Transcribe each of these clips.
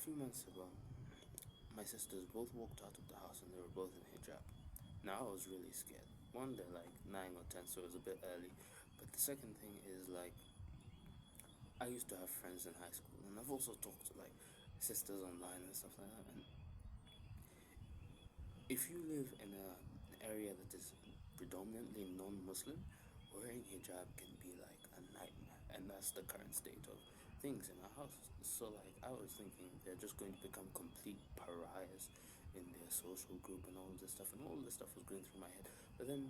few months ago, my sisters both walked out of the house and they were both in hijab. Now I was really scared. One, they're like 9 or 10, so it was a bit early. But the second thing is like, I used to have friends in high school, and I've also talked to like sisters online and stuff like that. And if you live in an area that is predominantly non-Muslim, wearing hijab can be like a nightmare, and that's the current state of things in our house. So like I was thinking they're just going to become complete pariahs in their social group and all of this stuff, and all of this stuff was going through my head. But then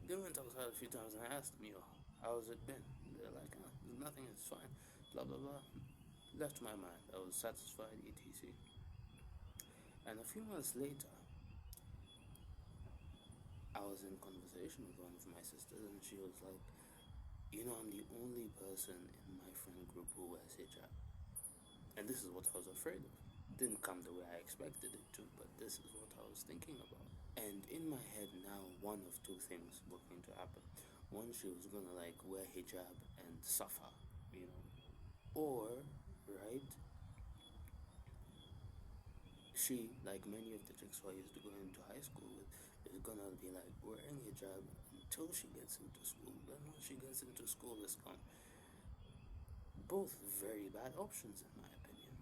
they went outside a few times and I asked them, yo, how's it been? They're like, oh, nothing, it's fine, blah blah blah. Left my mind. I was satisfied, etc. And a few months later, I was in conversation with one of my sisters, and she was like, I'm the only person in my friend group who wears hijab. And this is what I was afraid of. Didn't come the way I expected it to, but this is what I was thinking about. And in my head now, one of two things were going to happen. One, she was gonna like wear hijab and suffer, you know. Or, right, she, like many of the chicks who I used to go into high school with, is gonna be like wearing hijab until she gets into school. Then once she gets into school, it's gone. Both very bad options, in my opinion.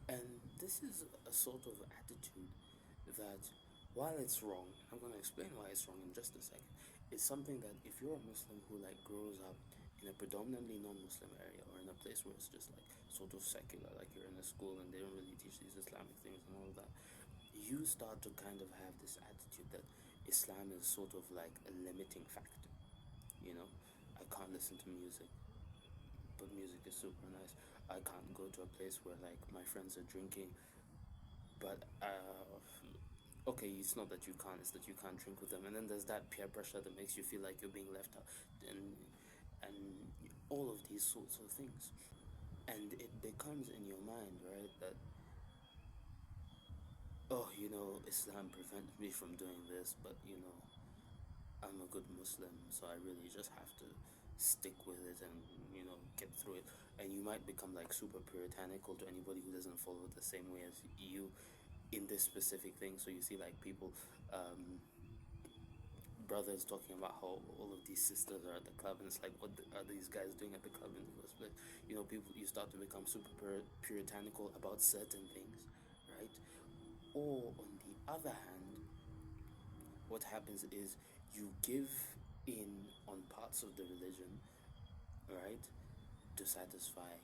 And this is a sort of attitude that, while it's wrong, I'm gonna explain why it's wrong in just a second. It's something that if you're a Muslim who like grows up in a predominantly non-Muslim area or in a place where it's just like sort of secular, like you're in a school and they don't really teach these Islamic things and all of that, you start to kind of have this attitude that Islam is sort of like a limiting factor. You know, I can't listen to music, but music is super nice. I can't go to a place where like my friends are drinking, but okay, it's not that you can't, it's that you can't drink with them. And then there's that peer pressure that makes you feel like you're being left out, and and all of these sorts of things. And it becomes in your mind, right, that, oh, Islam prevents me from doing this, but I'm a good Muslim, so I really just have to stick with it and get through it. And you might become like super puritanical to anybody who doesn't follow it the same way as you in this specific thing. So you see like people, brothers talking about how all of these sisters are at the club, and it's like, what are these guys doing at the club in the first place? People, you start to become super puritanical about certain things, right? Or on the other hand, what happens is you give in on parts of the religion, right, to satisfy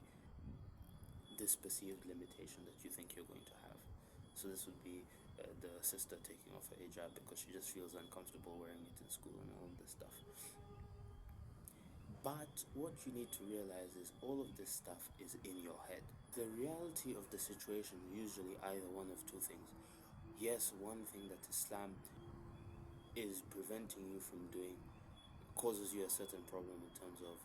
this perceived limitation that you think you're going to have. So this would be the sister taking off her hijab because she just feels uncomfortable wearing it in school and all of this stuff. But what you need to realize is all of this stuff is in your head. The reality of the situation is usually either one of two things. Yes, one thing that Islam is preventing you from doing causes you a certain problem in terms of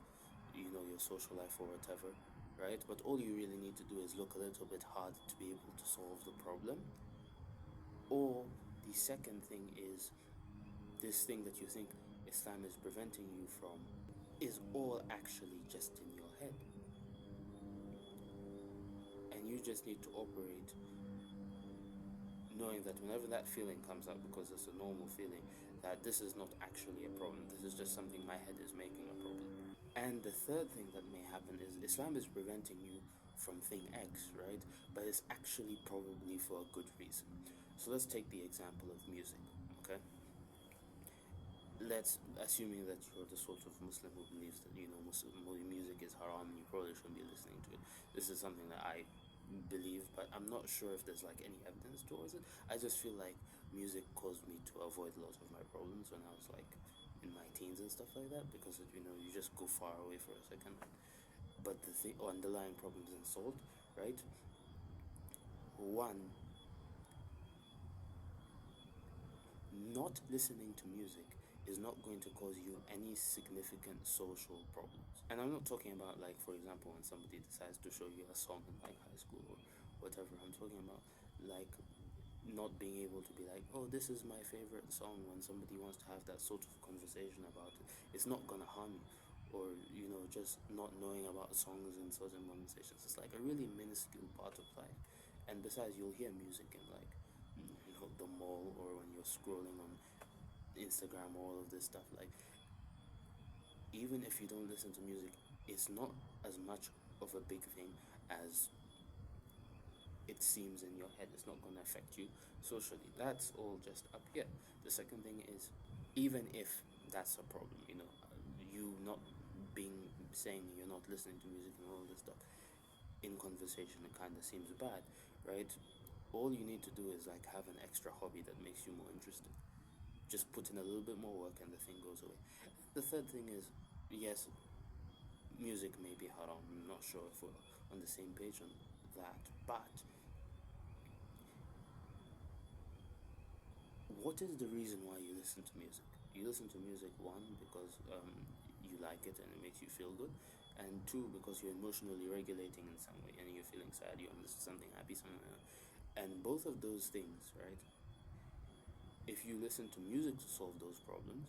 your social life or whatever, right? But all you really need to do is look a little bit hard to be able to solve the problem. Or the second thing is this thing that you think Islam is preventing you from is all actually just in your head, and you just need to operate knowing that whenever that feeling comes up, because it's a normal feeling, that this is not actually a problem, this is just something my head is making a problem. And the third thing that may happen is Islam is preventing you from thing X, right? But it's actually probably for a good reason. So let's take the example of music, okay? Let's assuming that you're the sort of Muslim who believes that Muslim music is haram and you probably shouldn't be listening to it. This is something that I believe, but I'm not sure if there's like any evidence towards it. I just feel like music caused me to avoid a lot of my problems when I was like in my teens and stuff like that, because you just go far away for a second. But the thing, underlying problem isn't solved, right? One, not listening to music is not going to cause you any significant social problems. And I'm not talking about, like, for example, when somebody decides to show you a song in like high school or whatever. I'm talking about like not being able to be like, oh, this is my favorite song, when somebody wants to have that sort of conversation about it. It's not gonna harm you. or just not knowing about songs in certain conversations. It's like a really minuscule part of life. And besides, you'll hear music in like the mall, or when you're scrolling on Instagram, all of this stuff. Like, even if you don't listen to music, it's not as much of a big thing as it seems in your head. It's not going to affect you socially. That's all just up here. The second thing is, even if that's a problem, you not being saying you're not listening to music and all this stuff in conversation, it kind of seems bad, right? All you need to do is like have an extra hobby that makes you more interested. Just put in a little bit more work and the thing goes away. The third thing is, yes, music may be haram. I'm not sure if we're on the same page on that, but what is the reason why you listen to music? You listen to music, one, because you like it and it makes you feel good, and two, because you're emotionally regulating in some way and you're feeling sad, you're on something happy, something like that. And both of those things, right? If you listen to music to solve those problems,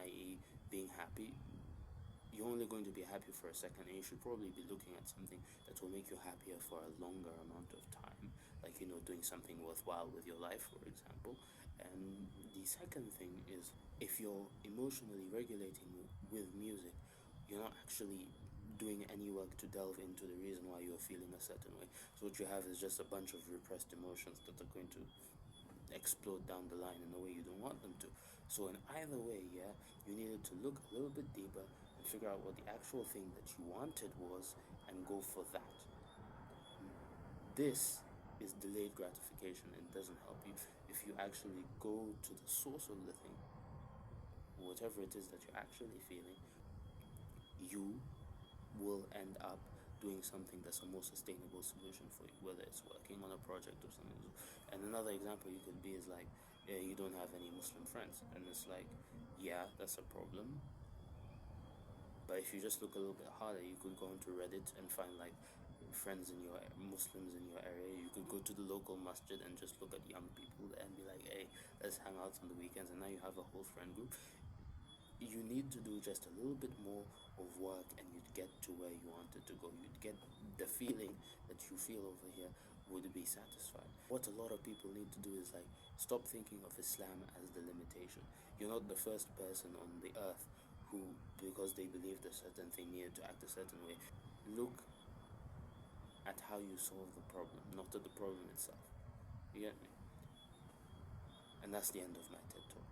i.e., being happy, you're only going to be happy for a second, and you should probably be looking at something that will make you happier for a longer amount of time, like doing something worthwhile with your life, for example. And the second thing is, if you're emotionally regulating with music, you're not actually doing any work to delve into the reason why you're feeling a certain way. So what you have is just a bunch of repressed emotions that are going to explode down the line in a way you don't want them to. So in either way, yeah, you needed to look a little bit deeper and figure out what the actual thing that you wanted was and go for that. This is delayed gratification. It doesn't help you. If you actually go to the source of the thing, whatever it is that you're actually feeling, you will end up doing something that's a more sustainable solution for you, whether it's working on a project or something. And another example you could be is like, you don't have any Muslim friends, and it's like, yeah, that's a problem. But if you just look a little bit harder, you could go onto Reddit and find like friends in your Muslims in your area. You could go to the local masjid and just look at young people there and be like, hey, let's hang out on the weekends, and now you have a whole friend group. You need to do just a little bit more of work and you'd get to where you wanted to go. You'd get the feeling that you feel over here would be satisfied. What a lot of people need to do is like stop thinking of Islam as the limitation. You're not the first person on the earth who, because they believed a certain thing, needed to act a certain way. Look at how you solve the problem, not at the problem itself. You get me? And that's the end of my TED talk.